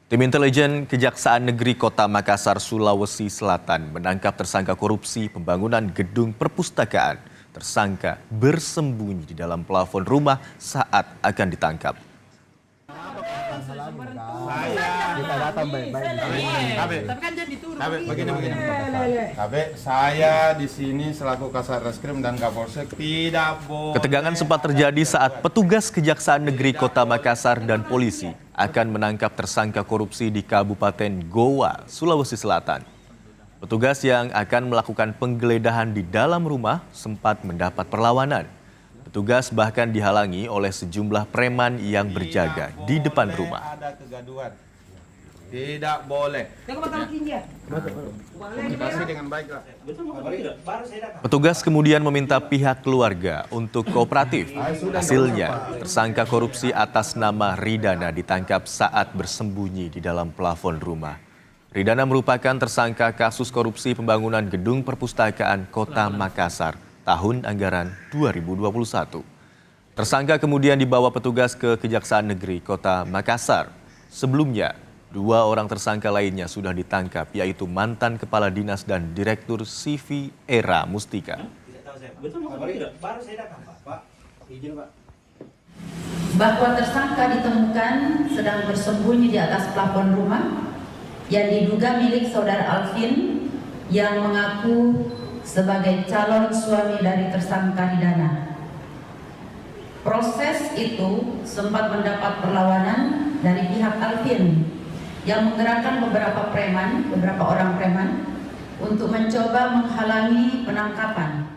Tim intelijen Kejaksaan Negeri Kota Makassar, Sulawesi Selatan menangkap tersangka korupsi pembangunan gedung perpustakaan. Tersangka bersembunyi di dalam plafon rumah saat akan ditangkap. Saya di sini selaku Kasat Reskrim dan Kapolsek tidak boleh. Ketegangan sempat terjadi saat petugas Kejaksaan Negeri Kota Makassar dan polisi akan menangkap tersangka korupsi di Kabupaten Goa, Sulawesi Selatan. Petugas yang akan melakukan penggeledahan di dalam rumah sempat mendapat perlawanan. Petugas bahkan dihalangi oleh sejumlah preman yang berjaga di depan rumah. Ada kegaduhan. Tidak boleh. Komunikasi dengan baik lah. Petugas kemudian meminta pihak keluarga untuk kooperatif. Hasilnya, tersangka korupsi atas nama Ridana ditangkap saat bersembunyi di dalam plafon rumah. Ridana merupakan tersangka kasus korupsi pembangunan gedung perpustakaan Kota Makassar tahun anggaran 2021. Tersangka kemudian dibawa petugas ke Kejaksaan Negeri Kota Makassar. Sebelumnya, 2 orang tersangka lainnya sudah ditangkap, yaitu mantan Kepala Dinas dan Direktur CV Era Mustika. Bahwa tersangka ditemukan sedang bersembunyi di atas plafon rumah yang diduga milik saudara Alvin yang mengaku sebagai calon suami dari tersangka Ridana. Proses itu sempat mendapat perlawanan dari pihak Alvin yang menggerakkan beberapa orang preman untuk mencoba menghalangi penangkapan.